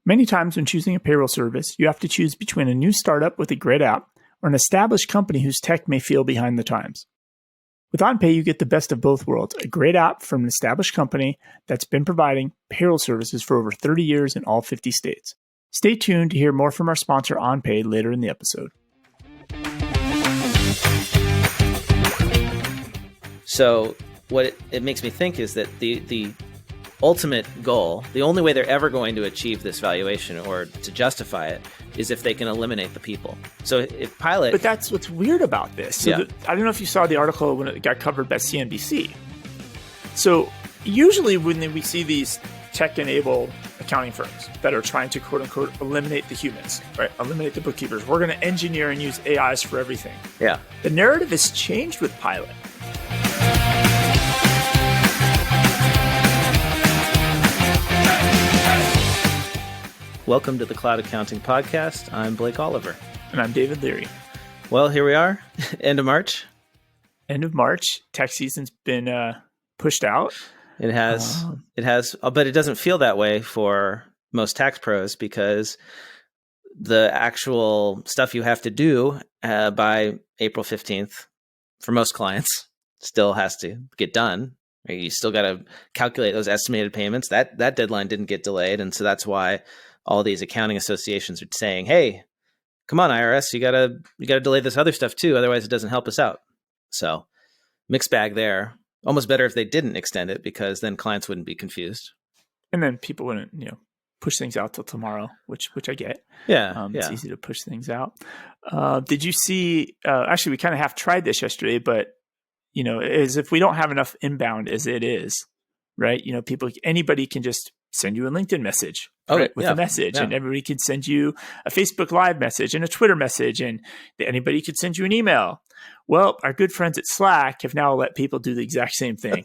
Many times when choosing a payroll service, you have to choose between a new startup with a great app or an established company whose tech may feel behind the times. With Unpaid, you get the best of both worlds, a great app from an established company that's been providing payroll services for over 30 years in all 50 states. Stay tuned to hear more from our sponsor, Unpaid, later in the episode. So what it makes me think is that the ultimate goal, the only way they're ever going to achieve this valuation or to justify it, is if they can eliminate the people. So if Pilot... But that's what's weird about this. So I don't know if you saw the article when it got covered by CNBC. So usually when we see these tech-enabled accounting firms that are trying to, quote-unquote, eliminate the humans, right? Eliminate the bookkeepers. We're going to engineer and use AIs for everything. Yeah. The narrative has changed with Pilot. Welcome to the Cloud Accounting Podcast. I'm Blake Oliver. And I'm David Leary. Well, here we are, end of March. End of March. Tax season's been pushed out. It has, but it doesn't feel that way for most tax pros because the actual stuff you have to do by April 15th for most clients still has to get done. You still got to calculate those estimated payments. That deadline didn't get delayed, and so that's why all these accounting associations are saying, "Hey, come on, IRS, you gotta delay this other stuff too. Otherwise, it doesn't help us out." So, mixed bag there. Almost better if they didn't extend it because then clients wouldn't be confused, and then people wouldn't, push things out till tomorrow, which I get. Yeah, it's easy to push things out. Did you see? Actually, we kind of half tried this yesterday, but as if we don't have enough inbound as it is, right? Anybody can just send you a LinkedIn message with a message, and everybody can send you a Facebook Live message and a Twitter message, and anybody could send you an email. Well, our good friends at Slack have now let people do the exact same thing.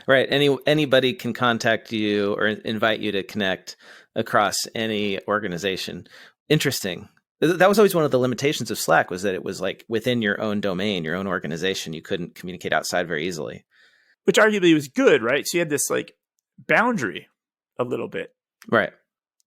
Right. Anybody can contact you or invite you to connect across any organization. Interesting. That was always one of the limitations of Slack, was that it was like within your own domain, your own organization. You couldn't communicate outside very easily. Which arguably was good, right? So you had this boundary a little bit. Right.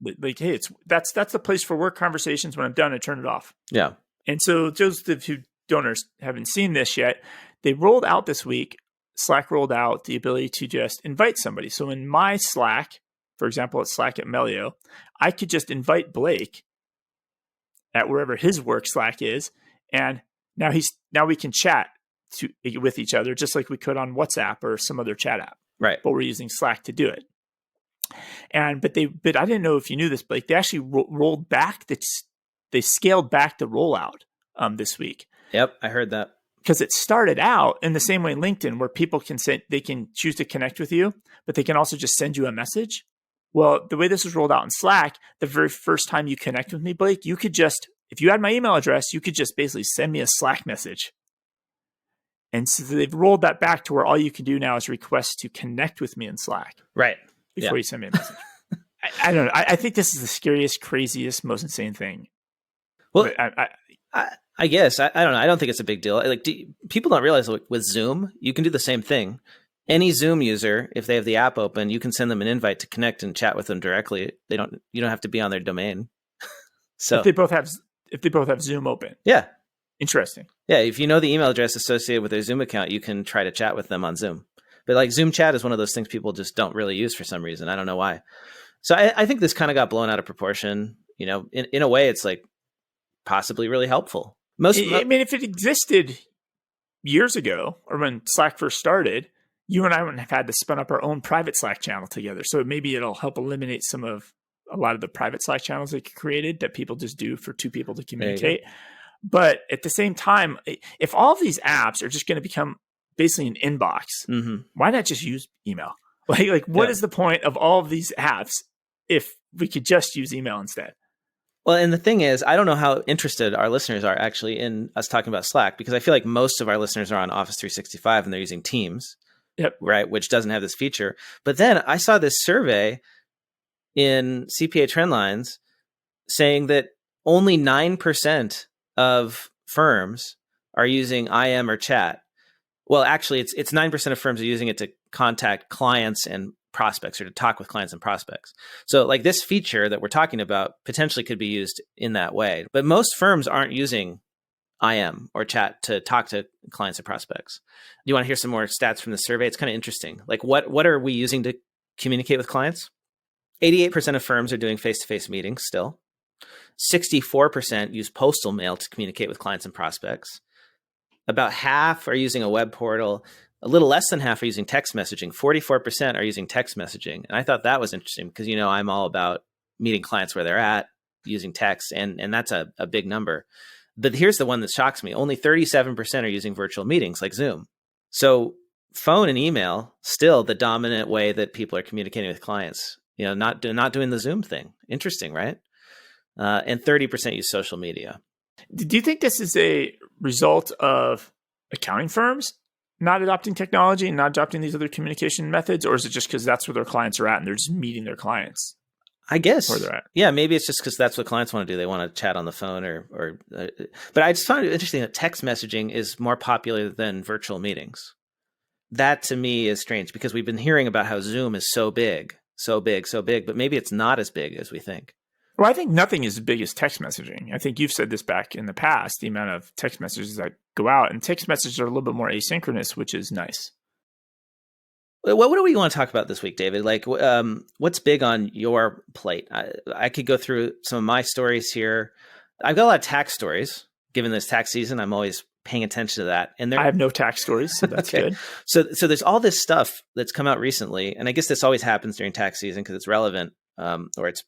Like, hey, that's the place for work conversations. When I'm done, I turn it off. Yeah. And so those who donors haven't seen this yet, they rolled out this week, Slack rolled out the ability to just invite somebody. So in my Slack, for example, at Slack at Melio, I could just invite Blake at wherever his work Slack is, and now we can chat with each other just like we could on WhatsApp or some other chat app. Right. But we're using Slack to do it. But I didn't know if you knew this, Blake. They actually rolled back they scaled back the rollout this week. Yep, I heard that. Because it started out in the same way LinkedIn, where people can choose to connect with you, but they can also just send you a message. Well, the way this was rolled out in Slack, the very first time you connect with me, Blake, you could just, if you had my email address, you could just basically send me a Slack message. And so they've rolled that back to where all you can do now is request to connect with me in Slack. Right. Before you send me a message. I don't know. I think this is the scariest, craziest, most insane thing. Well, I guess. I don't know. I don't think it's a big deal. People don't realize with Zoom, you can do the same thing. Any Zoom user, if they have the app open, you can send them an invite to connect and chat with them directly. You don't have to be on their domain. So if they both have Zoom open. Yeah. Interesting. Yeah. If you know the email address associated with their Zoom account, you can try to chat with them on Zoom. But Zoom chat is one of those things people just don't really use for some reason. I don't know why. So I think this kind of got blown out of proportion. In a way, it's possibly really helpful. If it existed years ago or when Slack first started, you and I wouldn't have had to spin up our own private Slack channel together. So maybe it'll help eliminate a lot of the private Slack channels that get created that people just do for two people to communicate. But at the same time, if all of these apps are just going to become basically an inbox, why not just use email? What is the point of all of these apps if we could just use email instead? Well, and the thing is, I don't know how interested our listeners are actually in us talking about Slack, because I feel like most of our listeners are on Office 365 and they're using Teams, right, which doesn't have this feature. But then I saw this survey in CPA Trendlines saying that only 9% of firms are using IM or chat. Well, actually, it's 9% of firms are using it to contact clients and prospects or to talk with clients and prospects. So like this feature that we're talking about potentially could be used in that way. But most firms aren't using IM or chat to talk to clients and prospects. Do you want to hear some more stats from the survey? It's kind of interesting. Like what are we using to communicate with clients? 88% of firms are doing face-to-face meetings still. 64% use postal mail to communicate with clients and prospects. About half are using a web portal. A little less than half are using text messaging. 44% are using text messaging. And I thought that was interesting because, I'm all about meeting clients where they're at, using text, and that's a big number. But here's the one that shocks me. Only 37% are using virtual meetings like Zoom. So phone and email, still the dominant way that people are communicating with clients. Not doing the Zoom thing. Interesting, right? And 30% use social media. Do you think this is a result of accounting firms not adopting technology and not adopting these other communication methods? Or is it just because that's where their clients are at and they're just meeting their clients? I guess. Where they're at. Yeah, maybe it's just because that's what clients want to do. They want to chat on the phone but I just found it interesting that text messaging is more popular than virtual meetings. That to me is strange because we've been hearing about how Zoom is so big, but maybe it's not as big as we think. Well, I think nothing is as big as text messaging. I think you've said this back in the past, the amount of text messages that go out, and text messages are a little bit more asynchronous, which is nice. What do we want to talk about this week, David? Like, what's big on your plate? I could go through some of my stories here. I've got a lot of tax stories. Given this tax season, I'm always paying attention to that. And I have no tax stories, so that's okay. good. So there's all this stuff that's come out recently, and I guess this always happens during tax season because it's relevant or it's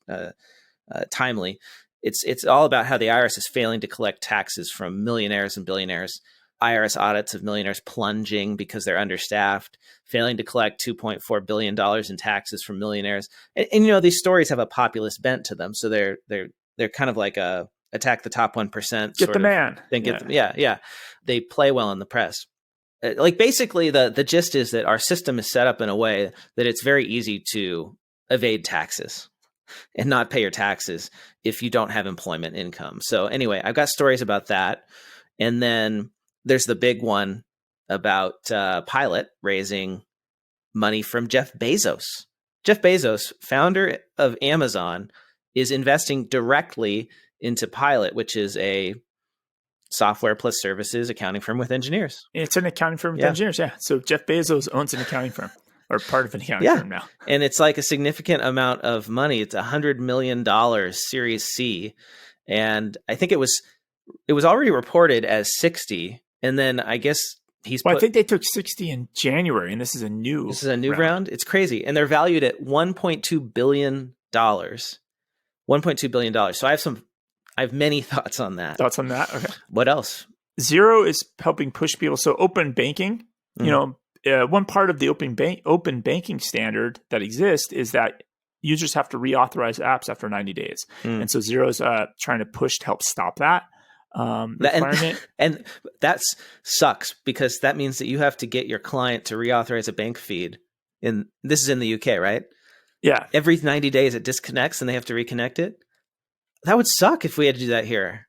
timely. It's all about how the IRS is failing to collect taxes from millionaires and billionaires. IRS audits of millionaires plunging because they're understaffed, failing to collect $2.4 billion in taxes from millionaires. And these stories have a populist bent to them. So they're kind of like a attack the top 1%. Get the man. Yeah. They play well in the press. Like basically the gist is that our system is set up in a way that it's very easy to evade taxes and not pay your taxes if you don't have employment income. So anyway, I've got stories about that. And then there's the big one about Pilot raising money from Jeff Bezos. Jeff Bezos, founder of Amazon, is investing directly into Pilot, which is a software plus services accounting firm with engineers. It's an accounting firm with engineers, yeah. So Jeff Bezos owns an accounting firm, or part of an accounting firm now. And it's like a significant amount of money. It's $100 million Series C. And I think it was already reported as 60. And then I guess I think they took 60 in January, and this is a new round. It's crazy. And they're valued at $1.2 billion. $1.2 billion. So I have many thoughts on that. Okay. What else? Xero is helping push people. So open banking, one part of the open banking standard that exists is that users have to reauthorize apps after 90 days. And so Xero's trying to push to help stop that. Requirement. And that sucks because that means that you have to get your client to reauthorize a bank feed. This is in the UK, right? Yeah. Every 90 days it disconnects and they have to reconnect it. That would suck if we had to do that here.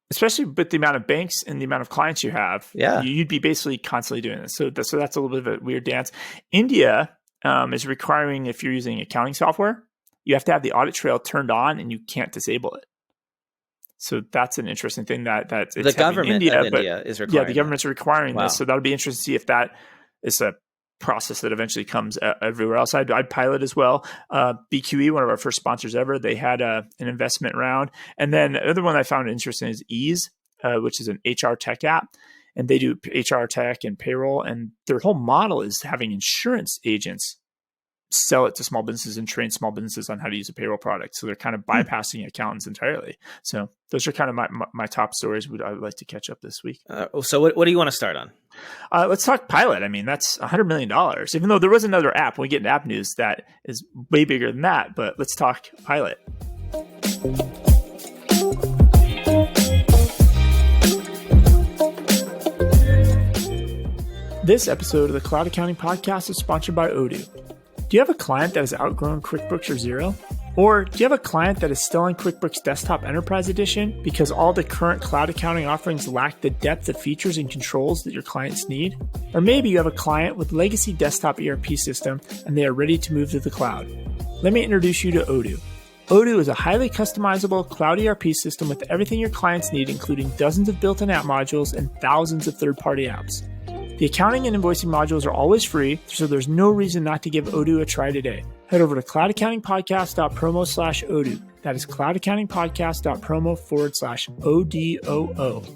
Especially with the amount of banks and the amount of clients you have. Yeah. You'd be basically constantly doing this. So that's a little bit of a weird dance. India is requiring, if you're using accounting software, you have to have the audit trail turned on and you can't disable it. So that's an interesting thing that the government of India is requiring. Yeah, the government's requiring this. So that'll be interesting to see if that is a process that eventually comes everywhere else. I'd Pilot as well. Bqe, one of our first sponsors ever, they had an investment round. And then the other one I found interesting is Ease, which is an HR tech app. And they do HR tech and payroll. And their whole model is having insurance agents sell it to small businesses and train small businesses on how to use a payroll product. So they're kind of bypassing accountants entirely. So those are kind of my top stories I would like to catch up this week. So what do you want to start on? Let's talk Pilot. I mean, that's $100 million, even though there was another app. When we get into app news that is way bigger than that, but let's talk Pilot. This episode of the Cloud Accounting Podcast is sponsored by Odoo. Do you have a client that has outgrown QuickBooks or Xero? Or do you have a client that is still on QuickBooks Desktop Enterprise Edition because all the current cloud accounting offerings lack the depth of features and controls that your clients need? Or maybe you have a client with legacy desktop ERP system and they are ready to move to the cloud. Let me introduce you to Odoo. Odoo is a highly customizable cloud ERP system with everything your clients need, including dozens of built-in app modules and thousands of third-party apps. The accounting and invoicing modules are always free, so there's no reason not to give Odoo a try today. Head over to cloudaccountingpodcast.promo/Odoo. That is cloudaccountingpodcast.promo/ODOO.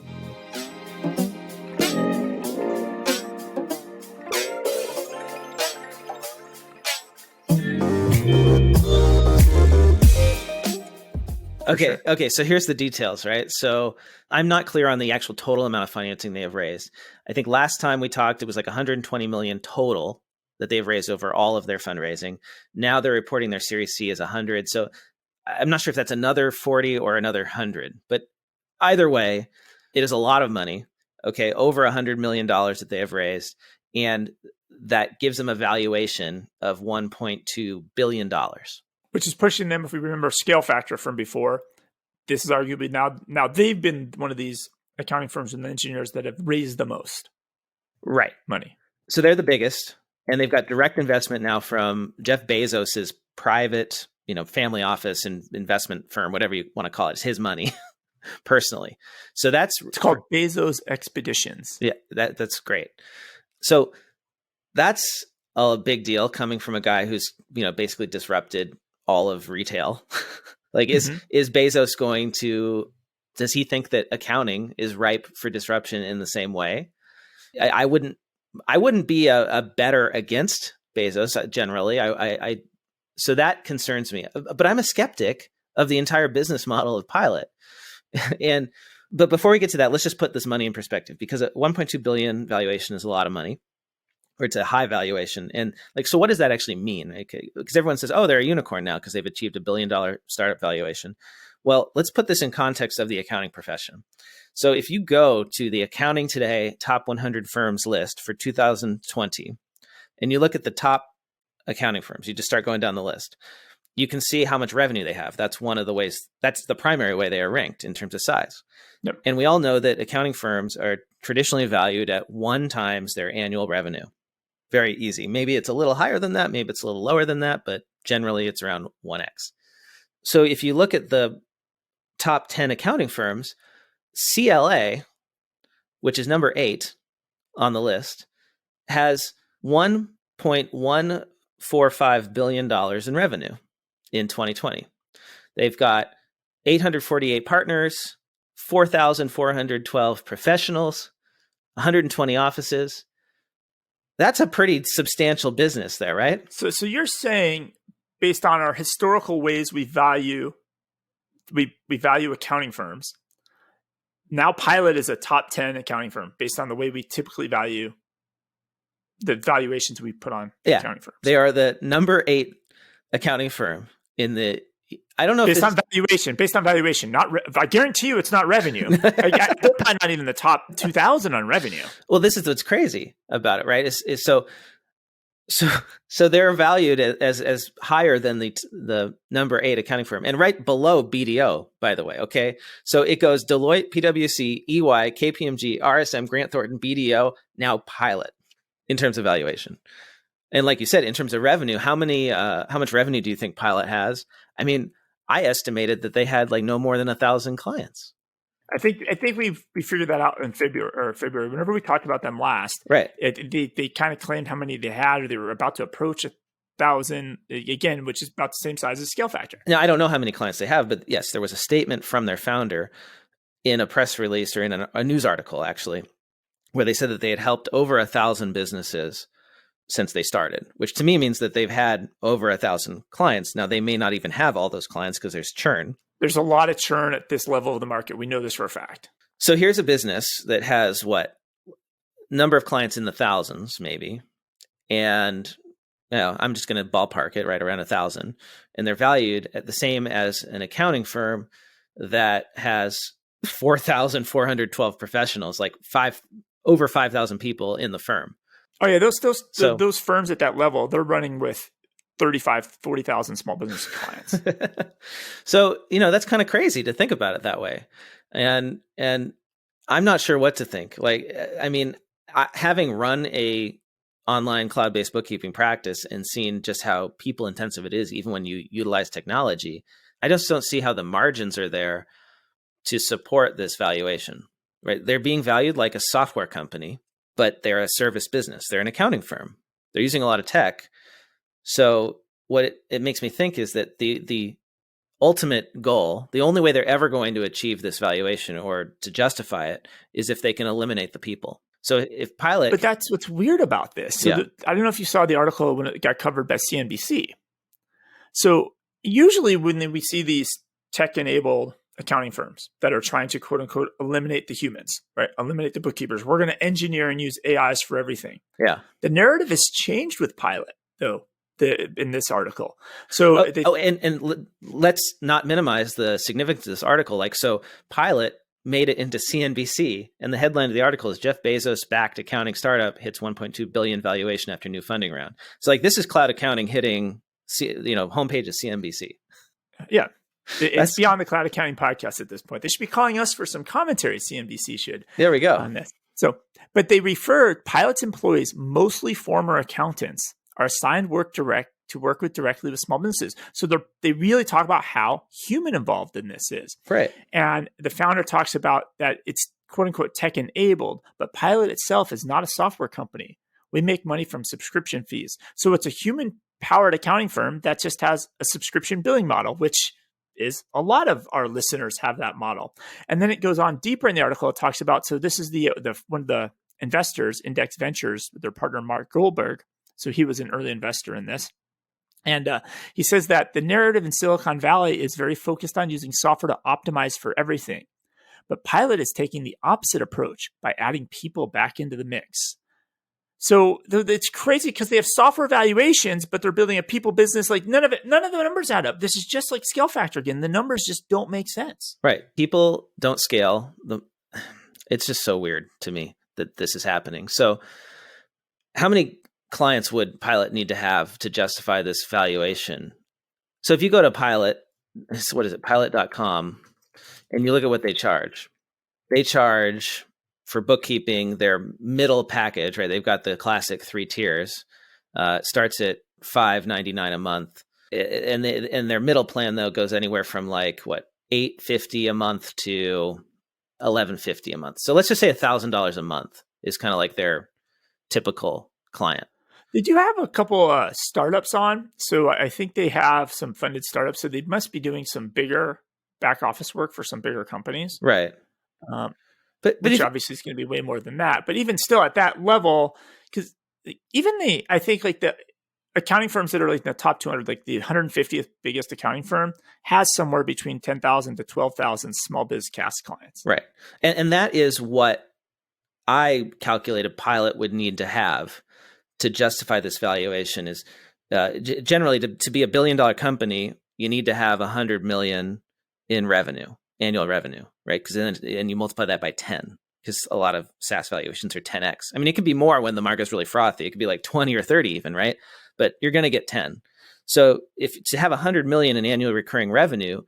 Okay, so here's the details, right? So I'm not clear on the actual total amount of financing they have raised. I think last time we talked, it was like 120 million total that they've raised over all of their fundraising. Now they're reporting their Series C as 100. So I'm not sure if that's another 40 or another 100, but either way, it is a lot of money. Okay, over $100 million that they have raised, and that gives them a valuation of $1.2 billion. Which is pushing them, if we remember scale factor from before, this is arguably now they've been one of these accounting firms and engineers that have raised the most money. So they're the biggest, and they've got direct investment now from Jeff Bezos's private, family office and investment firm, whatever you want to call it. It's his money personally. So it's called Bezos Expeditions. Yeah, that's great. So that's a big deal coming from a guy who's, basically disrupted all of retail. Like, is Bezos does he think that accounting is ripe for disruption in the same way? I wouldn't be a better against Bezos generally. So that concerns me, but I'm a skeptic of the entire business model of Pilot. But before we get to that, let's just put this money in perspective, because a 1.2 billion valuation is a lot of money. Or it's a high valuation. And so what does that actually mean? Because everyone says, oh, they're a unicorn now because they've achieved $1 billion startup valuation. Well, let's put this in context of the accounting profession. So if you go to the Accounting Today top 100 firms list for 2020, and you look at the top accounting firms, you just start going down the list, you can see how much revenue they have. That's one of the ways, that's the primary way they are ranked in terms of size. Yep. And we all know that accounting firms are traditionally valued at 1 times their annual revenue. Very easy. Maybe it's a little higher than that. Maybe it's a little lower than that, but generally it's around 1x. So if you look at the top 10 accounting firms, CLA, which is number 8 on the list, has $1.145 billion in revenue in 2020. They've got 848 partners, 4,412 professionals, 120 offices. That's a pretty substantial business there, right? So you're saying, based on our historical ways we value accounting firms, now Pilot is a top 10 accounting firm based on the way we typically value the valuations we put on accounting firms. They are the number 8 accounting firm in the. I don't know based on valuation, not. I guarantee you, it's not revenue. They're probably not even the top 2,000 on revenue. Well, this is what's crazy about it, right? So they're valued as higher than the number 8 accounting firm, and right below BDO, by the way. Okay, so it goes Deloitte, PwC, EY, KPMG, RSM, Grant Thornton, BDO, now Pilot in terms of valuation. And like you said, in terms of revenue, how much revenue do you think Pilot has? I mean, I estimated that they had no more than 1,000 clients. I think we figured that out in February. Whenever we talked about them last, right? They kind of claimed how many they had, or they were about to approach 1,000 again, which is about the same size as Scale Factor. Now, I don't know how many clients they have, but yes, there was a statement from their founder in a press release or in a news article, actually, where they said that they had helped over 1,000 businesses since they started, which to me means that they've had over 1,000 clients. Now, they may not even have all those clients because there's churn. There's a lot of churn at this level of the market. We know this for a fact. So here's a business that has number of clients in the thousands, maybe. And I'm just going to ballpark it right around 1,000. And they're valued at the same as an accounting firm that has 4,412 professionals, over 5,000 people in the firm. Oh yeah, those firms at that level, they're running with 40,000 small business clients. So, that's kind of crazy to think about it that way. And I'm not sure what to think. Like, I mean, having run a online cloud-based bookkeeping practice and seen just how people intensive it is, even when you utilize technology, I just don't see how the margins are there to support this valuation, right? They're being valued like a software company, but they're a service business. They're an accounting firm. They're using a lot of tech. So what it makes me think is that the ultimate goal, the only way they're ever going to achieve this valuation or to justify it, is if they can eliminate the people. So if Pilot... But that's what's weird about this. So I don't know if you saw the article when it got covered by CNBC. So usually when we see these tech-enabled accounting firms that are trying to, quote unquote, eliminate the humans, right? Eliminate the bookkeepers. We're going to engineer and use AIs for everything. Yeah. The narrative has changed with Pilot, though, in this article. So and let's not minimize the significance of this article. Like, so Pilot made it into CNBC, and the headline of the article is Jeff Bezos backed accounting startup hits 1.2 billion valuation after new funding round. So like, this is cloud accounting hitting, homepage of CNBC. Yeah. It's beyond the cloud accounting podcast at this point. They should be calling us for some commentary. CNBC should. There we go. On this. So, but they referred Pilot's employees, mostly former accountants, are assigned to work with directly with small businesses. So they really talk about how human involved in this is. Right. And the founder talks about that it's quote unquote tech enabled, but Pilot itself is not a software company. We make money from subscription fees. So it's a human powered accounting firm that just has a subscription billing model, which is a lot of our listeners have that model. And then it goes on deeper in the article. It talks about, so this is the one of the investors, Index Ventures, their partner, Mark Goldberg. So he was an early investor in this. And he says that the narrative in Silicon Valley is very focused on using software to optimize for everything. But Pilot is taking the opposite approach by adding people back into the mix. So it's crazy because they have software valuations, but they're building a people business. Like none of the numbers add up. This is just like scale factor again. The numbers just don't make sense. Right. People don't scale. It's just so weird to me that this is happening. So how many clients would Pilot need to have to justify this valuation? So if you go to Pilot, what is it, pilot.com, and you look at what they charge for bookkeeping, their middle package, right? They've got the classic 3 tiers, starts at $5.99 a month. And their middle plan, though, goes anywhere from like, $8.50 a month to $11.50 a month. So let's just say $1,000 a month is kind of like their typical client. Did you have a couple startups on? So I think they have some funded startups. So they must be doing some bigger back office work for some bigger companies. Right. Which obviously is going to be way more than that. But even still at that level, because even I think like the accounting firms that are like in the top 200, like the 150th biggest accounting firm has somewhere between 10,000 to 12,000 small biz CAS clients. Right. And that is what I calculated Pilot would need to have to justify this valuation is generally to be $1 billion company, you need to have 100 million in revenue, annual revenue, right? And you multiply that by 10 because a lot of SaaS valuations are 10x. I mean, it could be more when the market's really frothy. It could be like 20 or 30 even, right? But you're going to get 10. So if to have 100 million in annual recurring revenue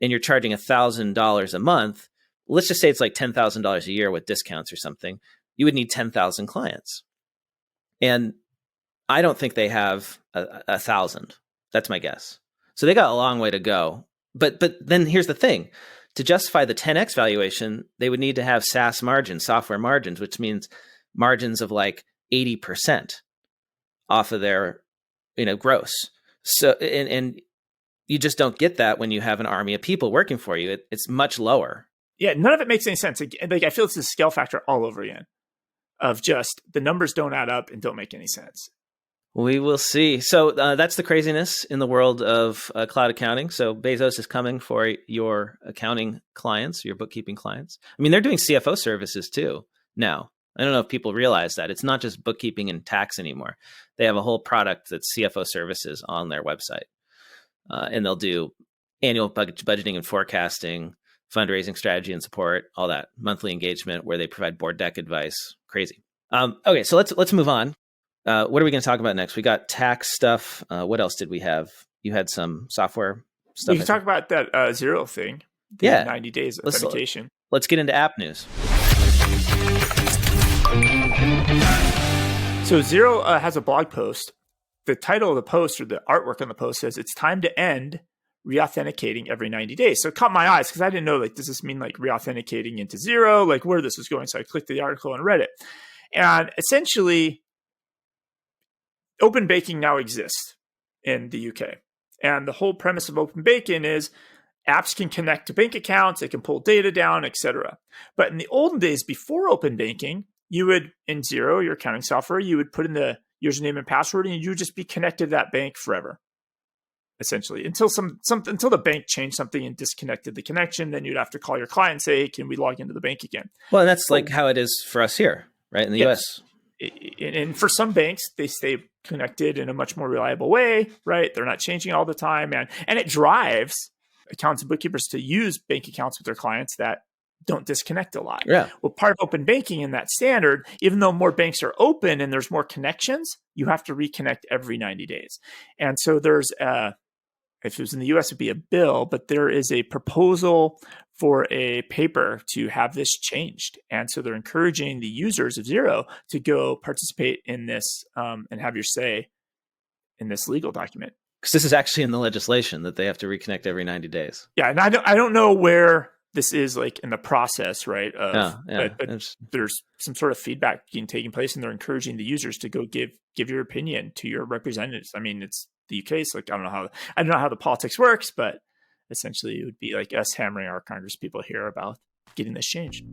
and you're charging $1,000 a month, let's just say it's like $10,000 a year with discounts or something, you would need 10,000 clients. And I don't think they have 1,000. That's my guess. So they got a long way to go. But then here's the thing. To justify the 10x valuation, they would need to have SaaS margins, software margins, which means margins of like 80% off of their, gross. So, and you just don't get that when you have an army of people working for you. It's much lower. Yeah, none of it makes any sense. Like I feel it's a scale factor all over again of just the numbers don't add up and don't make any sense. We will see. So that's the craziness in the world of cloud accounting. So Bezos is coming for your accounting clients, your bookkeeping clients. I mean, they're doing CFO services too now. I don't know if people realize that. It's not just bookkeeping and tax anymore. They have a whole product that's CFO services on their website. And they'll do annual budgeting and forecasting, fundraising strategy and support, all that, monthly engagement where they provide board deck advice. Crazy. Okay, so let's move on. what are we going to talk about next? We got tax stuff. What else did we have? You had some software stuff. We can talk about that Xero thing. Yeah. 90 days authentication. Let's get into app news. So Xero has a blog post. The title of the post or the artwork on the post says it's time to end re-authenticating every 90 days. So it caught my eyes because I didn't know, like, does this mean like re-authenticating into Xero, like where this was going? So I clicked the article and read it. And essentially, open banking now exists in the UK. And the whole premise of open banking is apps can connect to bank accounts, they can pull data down, etc. But in the olden days before open banking, you would, in Xero, your accounting software, you would put in the username and password and you would just be connected to that bank forever, essentially, until until the bank changed something and disconnected the connection. Then you'd have to call your client and say, hey, can we log into the bank again? Well, and that's like how it is for us here, right, in the US. And for some banks, they stay connected in a much more reliable way, right? They're not changing all the time. And it drives accountants and bookkeepers to use bank accounts with their clients that don't disconnect a lot. Yeah. Well, part of open banking in that standard, even though more banks are open and there's more connections, you have to reconnect every 90 days. And so there's if it was in the US, it'd be a bill, but there is a proposal for a paper to have this changed. And so they're encouraging the users of Xero to go participate in this and have your say in this legal document. Because this is actually in the legislation that they have to reconnect every 90 days. Yeah, and I don't know where this is like in the process, right? But there's some sort of feedback being taking place, and they're encouraging the users to go give your opinion to your representatives. I mean, it's the UK, so like I don't know how the politics works, but essentially it would be like us hammering our Congress people here about getting this changed.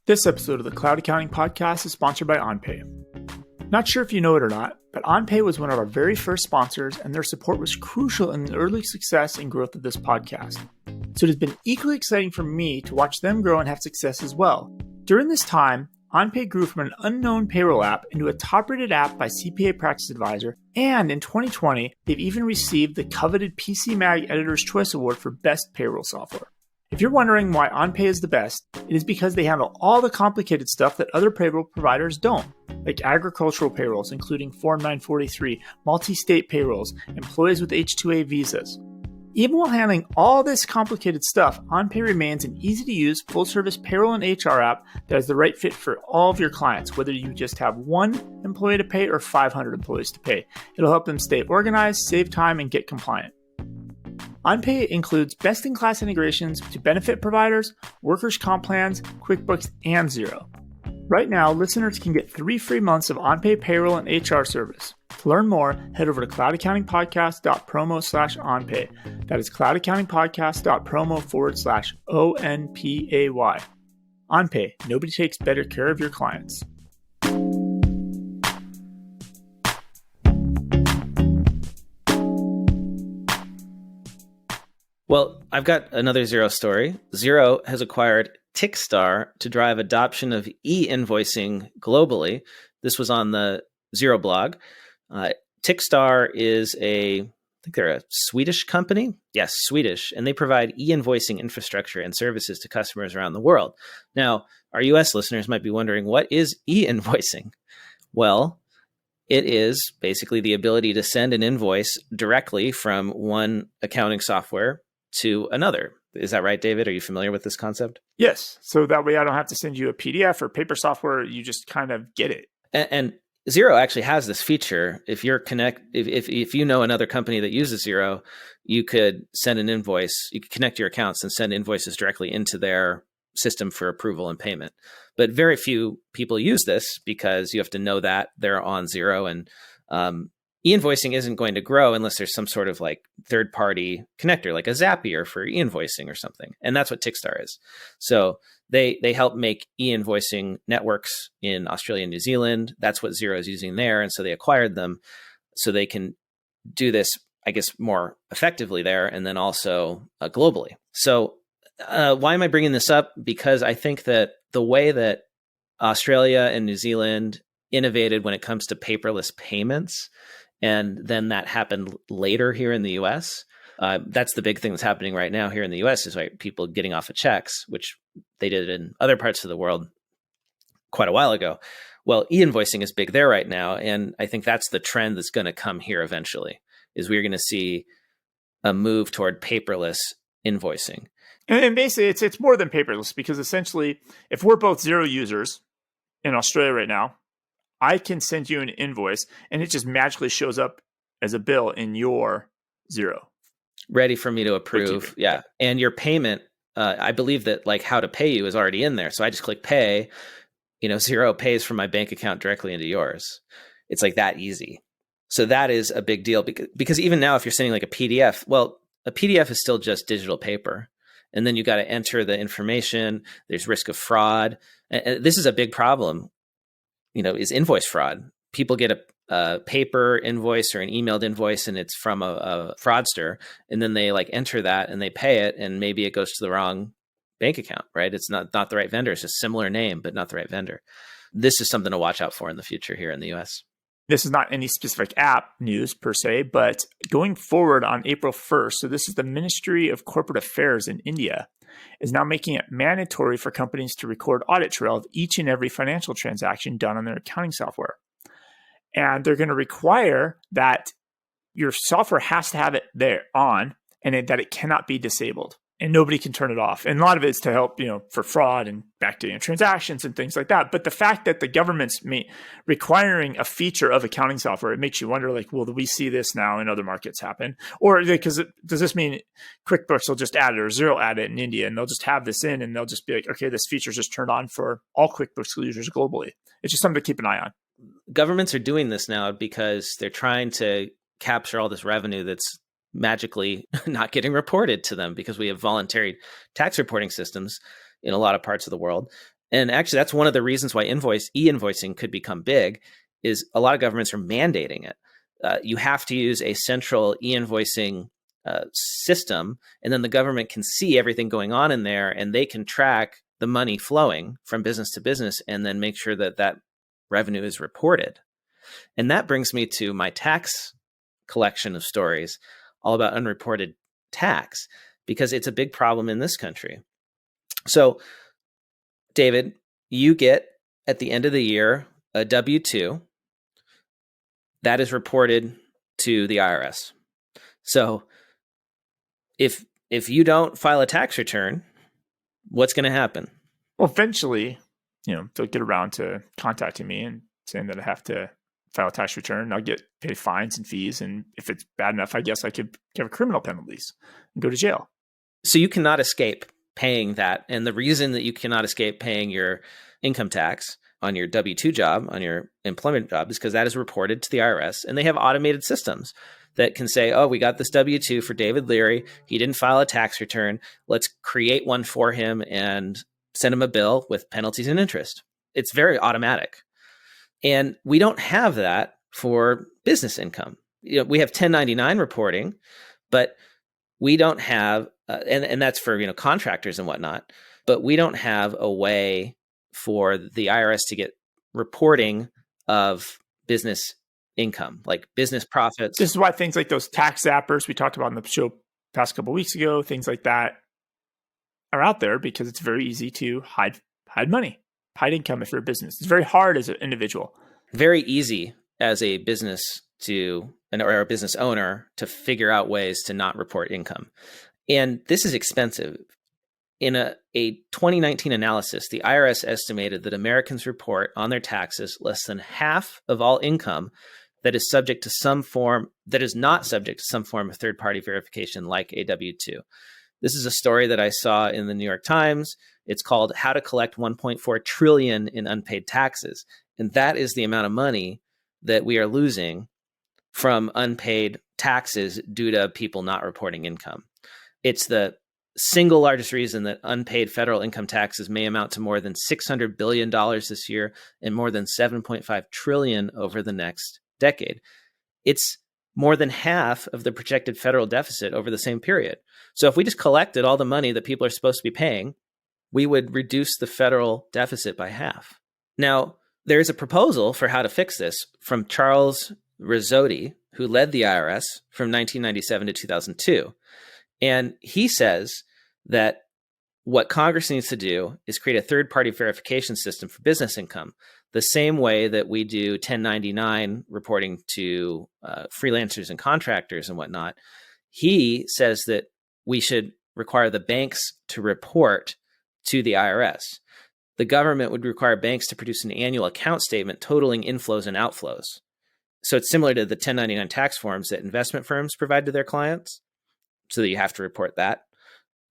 This episode of the Cloud Accounting Podcast is sponsored by Unpaid. Not sure if you know it or not, but Unpaid was one of our very first sponsors, and their support was crucial in the early success and growth of this podcast. So it has been equally exciting for me to watch them grow and have success as well. During this time, Unpaid grew from an unknown payroll app into a top-rated app by CPA Practice Advisor, and in 2020, they've even received the coveted PC Mag Editor's Choice Award for Best Payroll Software. If you're wondering why Unpaid is the best, it is because they handle all the complicated stuff that other payroll providers don't, like agricultural payrolls, including Form 943, multi-state payrolls, employees with H-2A visas. Even while handling all this complicated stuff, Unpaid remains an easy-to-use, full-service payroll and HR app that is the right fit for all of your clients, whether you just have one employee to pay or 500 employees to pay. It'll help them stay organized, save time, and get compliant. Unpaid includes best-in-class integrations to benefit providers, workers' comp plans, QuickBooks, and Xero. Right now, listeners can get 3 free months of Unpaid payroll and HR service. To learn more, head over to cloudaccountingpodcast.promo/onpay. That is cloudaccountingpodcast.promo/ONPAY. Unpay, nobody takes better care of your clients. Well, I've got another Xero story. Xero has acquired Tickstar to drive adoption of e-invoicing globally. This was on the Xero blog. Tickstar is I think they're a Swedish company. Yes, Swedish. And they provide e-invoicing infrastructure and services to customers around the world. Now, our US listeners might be wondering, what is e-invoicing? Well, it is basically the ability to send an invoice directly from one accounting software to another. Is that right, David? Are you familiar with this concept? Yes. So that way I don't have to send you a PDF or paper software. You just kind of get it. And Xero actually has this feature. If you're if you know another company that uses Xero, you could send an invoice. You could connect your accounts and send invoices directly into their system for approval and payment. But very few people use this because you have to know that they're on Xero, and e-invoicing isn't going to grow unless there's some sort of like third-party connector, like a Zapier for e-invoicing or something. And that's what Tickstar is. So they help make e-invoicing networks in Australia and New Zealand. That's what Xero is using there. And so they acquired them so they can do this, I guess, more effectively there, and then also globally. So why am I bringing this up? Because I think that the way that Australia and New Zealand innovated when it comes to paperless payments, and then that happened later here in the US. That's the big thing that's happening right now here in the US, is right, people getting off of checks, which they did in other parts of the world quite a while ago. Well, e-invoicing is big there right now. And I think that's the trend that's going to come here eventually, is we're going to see a move toward paperless invoicing. And basically, it's more than paperless, because essentially, if we're both Xero users in Australia right now, I can send you an invoice and it just magically shows up as a bill in your Xero. Ready for me to approve. Yeah. And your payment, I believe that like how to pay you is already in there. So I just click pay, Xero pays from my bank account directly into yours. It's like that easy. So that is a big deal, because even now, if you're sending like a PDF, well, a PDF is still just digital paper. And then you got to enter the information. There's risk of fraud. And this is a big problem, is invoice fraud. People get a paper invoice or an emailed invoice, and it's from a fraudster. And then they like enter that and they pay it, and maybe it goes to the wrong bank account, right? It's not the right vendor. It's a similar name, but not the right vendor. This is something to watch out for in the future here in the US. This is not any specific app news per se, but going forward on April 1st, so this is the Ministry of Corporate Affairs in India, is now making it mandatory for companies to record audit trail of each and every financial transaction done on their accounting software. And they're going to require that your software has to have it there on, and that it cannot be disabled. And nobody can turn it off. And a lot of it is to help, for fraud and backdating transactions and things like that. But the fact that the government's requiring a feature of accounting software, it makes you wonder, like, well, do we see this now in other markets happen? Or does this mean QuickBooks will just add it, or Xero add it in India, and they'll just have this in, and they'll just be like, okay, this feature's just turned on for all QuickBooks users globally. It's just something to keep an eye on. Governments are doing this now because they're trying to capture all this revenue that's magically not getting reported to them, because we have voluntary tax reporting systems in a lot of parts of the world. And actually, that's one of the reasons why e-invoicing could become big, is a lot of governments are mandating it. You have to use a central e-invoicing system, and then the government can see everything going on in there, and they can track the money flowing from business to business, and then make sure that that revenue is reported. And that brings me to my tax collection of stories all about unreported tax, because it's a big problem in this country. So, David, you get at the end of the year a W-2 that is reported to the IRS. So, if you don't file a tax return, what's going to happen? Well, eventually, they'll get around to contacting me and saying that I have to file a tax return. I'll pay fines and fees. And if it's bad enough, I guess I could have criminal penalties and go to jail. So you cannot escape paying that. And the reason that you cannot escape paying your income tax on your W-2 job, on your employment job, is because that is reported to the IRS. And they have automated systems that can say, oh, we got this W-2 for David Leary. He didn't file a tax return. Let's create one for him and send him a bill with penalties and interest. It's very automatic. And we don't have that for business income. We have 1099 reporting, but we don't have, and that's for contractors and whatnot. But we don't have a way for the IRS to get reporting of business income, like business profits. This is why things like those tax zappers we talked about on the show past couple of weeks ago, things like that, are out there, because it's very easy to hide money. Hide income if you're a business. It's very hard as an individual. Very easy as a business or a business owner to figure out ways to not report income. And this is expensive. In a 2019 analysis, the IRS estimated that Americans report on their taxes less than half of all income that is not subject to some form of third-party verification, like a W-2. This is a story that I saw in the New York Times. It's called How to Collect $1.4 Trillion in Unpaid Taxes. And that is the amount of money that we are losing from unpaid taxes due to people not reporting income. It's the single largest reason that unpaid federal income taxes may amount to more than $600 billion this year and more than $7.5 trillion over the next decade. It's more than half of the projected federal deficit over the same period. So if we just collected all the money that people are supposed to be paying, we would reduce the federal deficit by half. Now, there's a proposal for how to fix this from Charles Rizzotti, who led the IRS from 1997 to 2002. And he says that what Congress needs to do is create a third-party verification system for business income, the same way that we do 1099 reporting to freelancers and contractors and whatnot. He says that we should require the banks to report to the IRS. The government would require banks to produce an annual account statement totaling inflows and outflows. So it's similar to the 1099 tax forms that investment firms provide to their clients, so that you have to report that.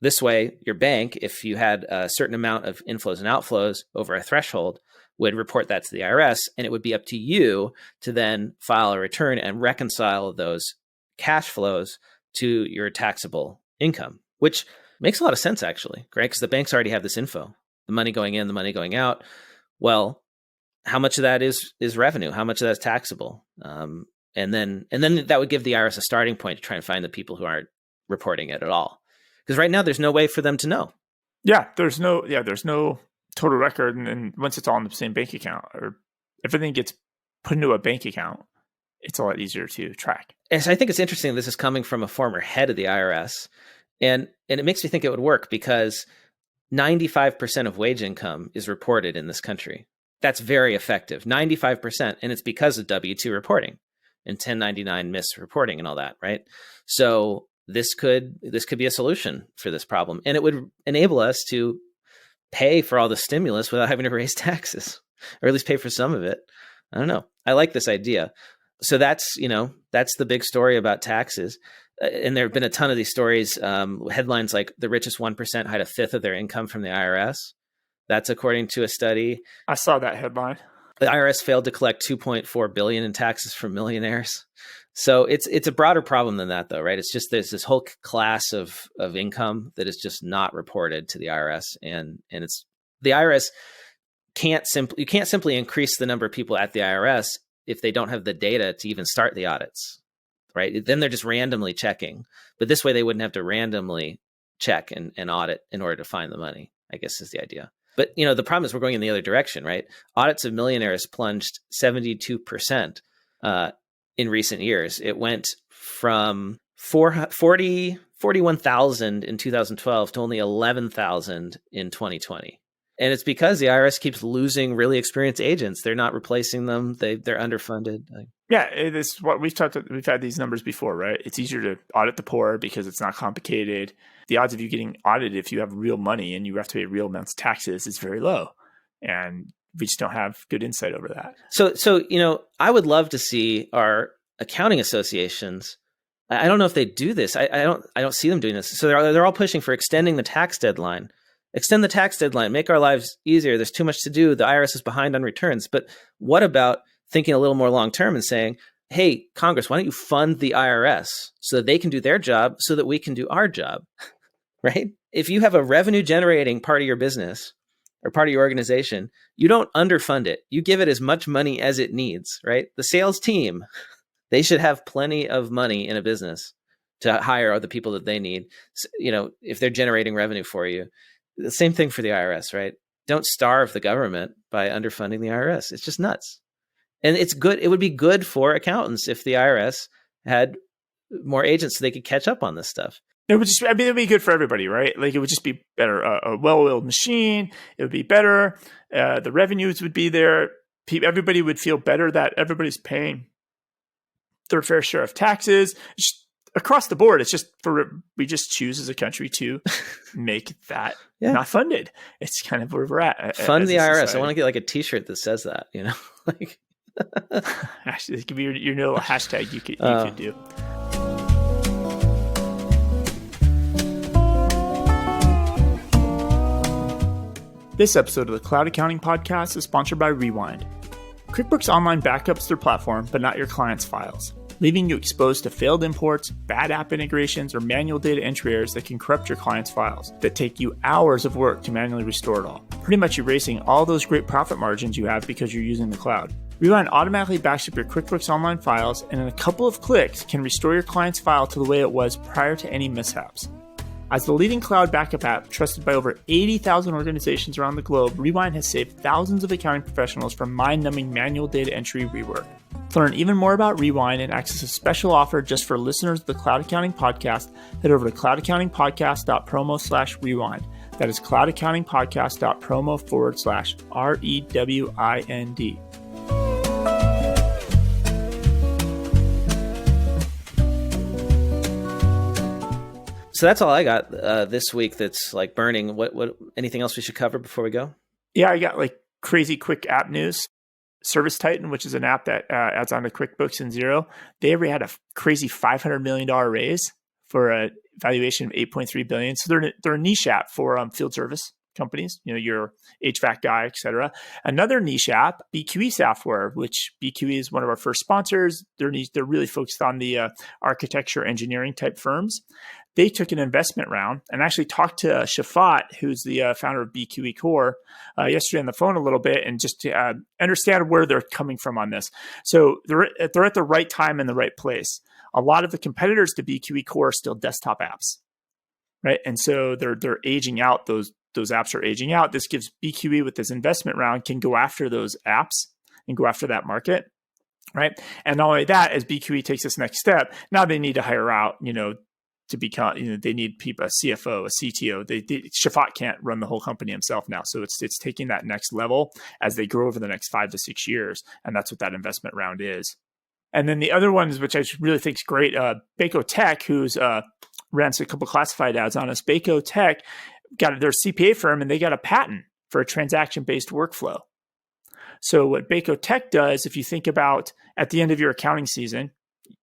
This way, your bank, if you had a certain amount of inflows and outflows over a threshold, would report that to the IRS, and it would be up to you to then file a return and reconcile those cash flows to your taxable income, which makes a lot of sense, actually, right? Because the banks already have this info, the money going in, the money going out. Well, how much of that is revenue? How much of that is taxable? And then that would give the IRS a starting point to try and find the people who aren't reporting it at all. Because right now, there's no way for them to know. There's no total record. And once it's all in the same bank account, or everything gets put into a bank account, it's a lot easier to track. And so I think it's interesting this is coming from a former head of the IRS. And it makes me think it would work because 95% of wage income is reported in this country. That's very effective, 95%. And it's because of W-2 reporting and 1099 misreporting and all that, right? So this could be a solution for this problem. And it would enable us to pay for all the stimulus without having to raise taxes, or at least pay for some of it. I don't know. I like this idea. So that's the big story about taxes. And there have been a ton of these stories, headlines like the richest 1% hide a fifth of their income from the IRS. That's according to a study. I saw that headline. The IRS failed to collect $2.4 billion in taxes from millionaires. So it's a broader problem than that, though, right? It's just there's this whole class of income that is just not reported to the IRS, and it's the IRS can't simply increase the number of people at the IRS if they don't have the data to even start the audits, right? Then they're just randomly checking, but this way they wouldn't have to randomly check and audit in order to find the money, I guess is the idea. But the problem is we're going in the other direction, right? Audits of millionaires plunged 72%. In recent years. It went from 41,000 in 2012 to only 11,000 in 2020. And it's because the IRS keeps losing really experienced agents. They're not replacing them. They're underfunded. Yeah, it is what we've had these numbers before, right? It's easier to audit the poor because it's not complicated. The odds of you getting audited if you have real money and you have to pay real amounts of taxes is very low. And we just don't have good insight over that. So I would love to see our accounting associations. I don't know if they do this. I don't see them doing this. So they're all pushing for extending the tax deadline. Extend the tax deadline. Make our lives easier. There's too much to do. The IRS is behind on returns. But what about thinking a little more long term and saying, hey, Congress, why don't you fund the IRS so that they can do their job so that we can do our job, right? If you have a revenue generating part of your business or part of your organization, you don't underfund it. You give it as much money as it needs, right? The sales team, they should have plenty of money in a business to hire other people that they need. If they're generating revenue for you. The same thing for the IRS, right? Don't starve the government by underfunding the IRS. It's just nuts. And it's good. It would be good for accountants if the IRS had more agents so they could catch up on this stuff. It would it'd be good for everybody, right? Like it would just be better. A well-oiled machine. It would be better. The revenues would be there. Everybody would feel better that everybody's paying their fair share of taxes. Just across the board, it's just we just choose as a country to make that not funded. It's kind of where we're at. Fund the IRS. Society. I want to get like a T-shirt that says that. Like actually, it could be your little hashtag you could do. This episode of the Cloud Accounting Podcast is sponsored by Rewind. QuickBooks Online backups their platform, but not your client's files, leaving you exposed to failed imports, bad app integrations, or manual data entry errors that can corrupt your client's files that take you hours of work to manually restore it all, pretty much erasing all those great profit margins you have because you're using the cloud. Rewind automatically backs up your QuickBooks Online files and in a couple of clicks can restore your client's file to the way it was prior to any mishaps. As the leading cloud backup app trusted by over 80,000 organizations around the globe, Rewind has saved thousands of accounting professionals from mind-numbing manual data entry rework. To learn even more about Rewind and access a special offer just for listeners of the Cloud Accounting Podcast, head over to cloudaccountingpodcast.promo/rewind. That is cloudaccountingpodcast.promo/REWIND. So that's all I got this week that's like burning. What anything else we should cover before we go? Yeah, I got like crazy quick app news. Service Titan, which is an app that adds on to QuickBooks and Xero, they already had a crazy $500 million raise for a valuation of $8.3 billion. So they're a niche app for field service companies, your HVAC guy, et cetera. Another niche app, Bqe Software, which Bqe is one of our first sponsors. They're really focused on the architecture, engineering type firms. They took an investment round and actually talked to Shafat, who's the founder of Bqe Core, yesterday on the phone a little bit, and just to understand where they're coming from on this. So they're at the right time in the right place. A lot of the competitors to Bqe Core are still desktop apps, right? And so they're aging out. Those apps are aging out. This gives Bqe, with this investment round, can go after those apps and go after that market, right? And not only that, as Bqe takes this next step, now they need to hire out, to become, they need people, a CFO, a CTO. Shafat can't run the whole company himself now. So it's taking that next level as they grow over the next 5 to 6 years. And that's what that investment round is. And then the other ones, which I really think is great, Bqe Tech, who's runs a couple classified ads on us. Bqe Tech got their CPA firm, and they got a patent for a transaction-based workflow. So what Bqe Tech does, if you think about at the end of your accounting season,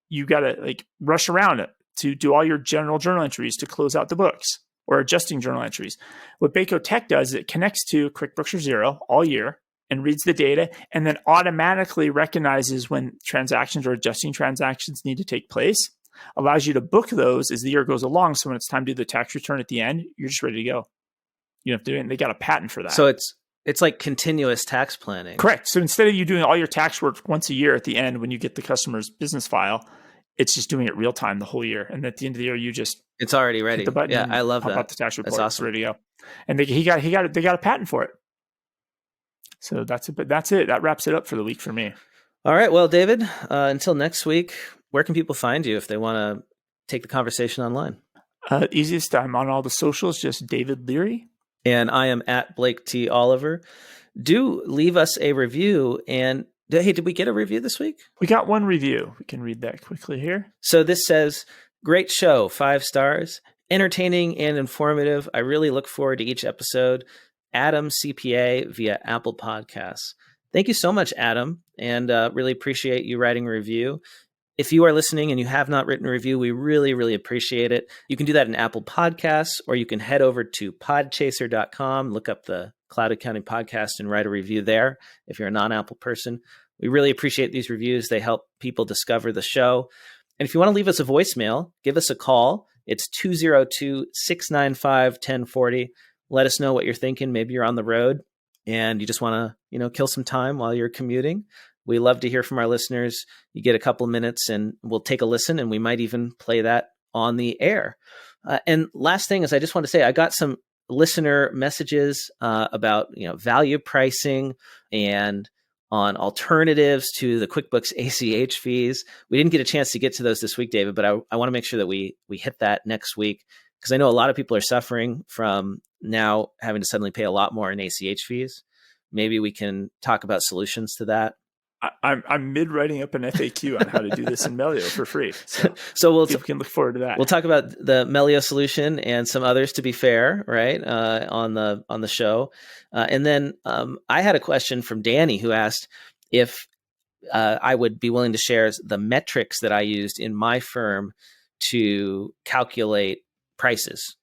you got to rush around it to do all your general journal entries to close out the books, or adjusting journal entries. What Bqe Tech does is it connects to QuickBooks or Xero all year and reads the data, and then automatically recognizes when transactions or adjusting transactions need to take place, allows you to book those as the year goes along. So when it's time to do the tax return at the end, you're just ready to go. You don't have to do it. And they got a patent for that. So it's like continuous tax planning. Correct. So instead of you doing all your tax work once a year at the end when you get the customer's business file, it's just doing it real time the whole year. And at the end of the year, it's already ready. Hit the button. Yeah, I love that. About the tax report. That's awesome. It's ready to go. And they got a patent for it. So that's it. But that's it. That wraps it up for the week for me. All right. Well, David, until next week, where can people find you if they want to take the conversation online? Easiest, I'm on all the socials, just David Leary. And I am at Blake T. Oliver. Do leave us a review. And hey, did we get a review this week? We got one review. We can read that quickly here. So this says, great show, 5 stars, entertaining and informative. I really look forward to each episode. Adam CPA via Apple Podcasts. Thank you so much, Adam, and really appreciate you writing a review. If you are listening and you have not written a review, we really, really appreciate it. You can do that in Apple Podcasts, or you can head over to podchaser.com, look up the Cloud Accounting Podcast and write a review there if you're a non-Apple person. We really appreciate these reviews. They help people discover the show. And if you want to leave us a voicemail, give us a call. It's 202-695-1040. Let us know what you're thinking. Maybe you're on the road and you just want to, kill some time while you're commuting. We love to hear from our listeners. You get a couple of minutes and we'll take a listen, and we might even play that on the air. And last thing is, I just want to say I got some listener messages about value pricing and on alternatives to the QuickBooks ACH fees. We didn't get a chance to get to those this week, David, but I want to make sure that we hit that next week, because I know a lot of people are suffering from now having to suddenly pay a lot more in ACH fees. Maybe we can talk about solutions to that. I'm mid writing up an FAQ on how to do this in Melio for free. So people can look forward to that. We'll talk about the Melio solution and some others, to be fair, right? On the show. And then I had a question from Danny, who asked if I would be willing to share the metrics that I used in my firm to calculate prices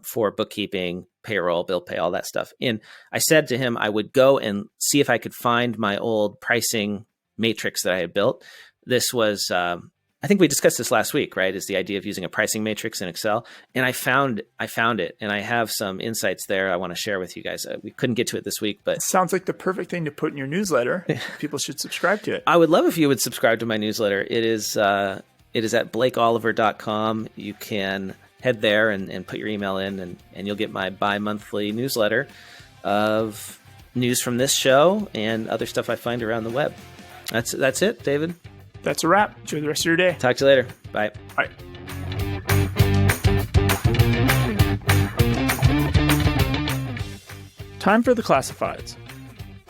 for bookkeeping, payroll, bill pay, all that stuff. And I said to him, I would go and see if I could find my old pricing matrix that I had built. This was, I think we discussed this last week, right? Is the idea of using a pricing matrix in Excel. And I found it, and I have some insights there I want to share with you guys. We couldn't get to it this week, but it sounds like the perfect thing to put in your newsletter. People should subscribe to it. I would love if you would subscribe to my newsletter. It is at BlakeOliver.com. You can head there and put your email in, and you'll get my bi-monthly newsletter of news from this show and other stuff I find around the web. That's it, David. That's a wrap. Enjoy the rest of your day. Talk to you later. Bye. Bye. Time for the classifieds.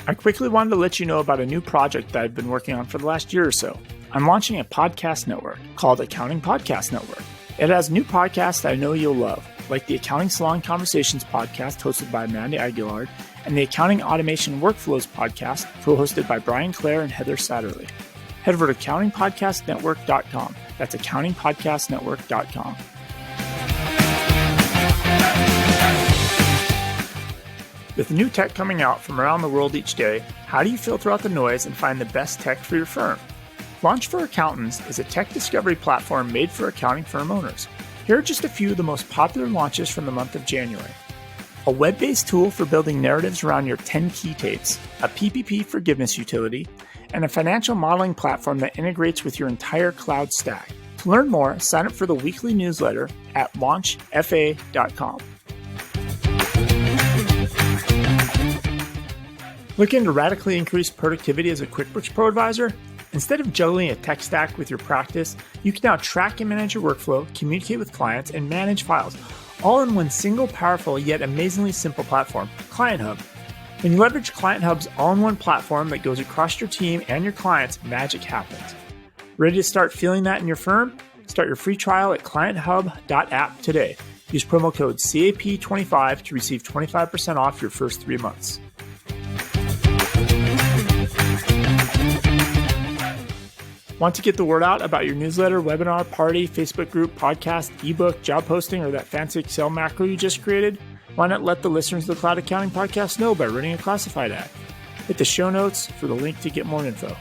I quickly wanted to let you know about a new project that I've been working on for the last year or so. I'm launching a podcast network called Accounting Podcast Network. It has new podcasts that I know you'll love, like the Accounting Salon Conversations podcast hosted by Amanda Aguilar and the Accounting Automation Workflows podcast co-hosted by Brian Clare and Heather Satterley. Head over to accountingpodcastnetwork.com. That's accountingpodcastnetwork.com. With new tech coming out from around the world each day, how do you filter out the noise and find the best tech for your firm? Launch for Accountants is a tech discovery platform made for accounting firm owners. Here are just a few of the most popular launches from the month of January. A web-based tool for building narratives around your 10 key tapes, a PPP forgiveness utility, and a financial modeling platform that integrates with your entire cloud stack. To learn more, sign up for the weekly newsletter at launchfa.com. Looking to radically increase productivity as a QuickBooks Pro advisor? Instead of juggling a tech stack with your practice, you can now track and manage your workflow, communicate with clients, and manage files, all in one single powerful yet amazingly simple platform, Client Hub. When you leverage Client Hub's all-in-one platform that goes across your team and your clients, magic happens. Ready to start feeling that in your firm? Start your free trial at clienthub.app today. Use promo code CAP25 to receive 25% off your first 3 months. Want to get the word out about your newsletter, webinar, party, Facebook group, podcast, ebook, job posting, or that fancy Excel macro you just created? Why not let the listeners of the Cloud Accounting Podcast know by running a classified ad? Hit the show notes for the link to get more info.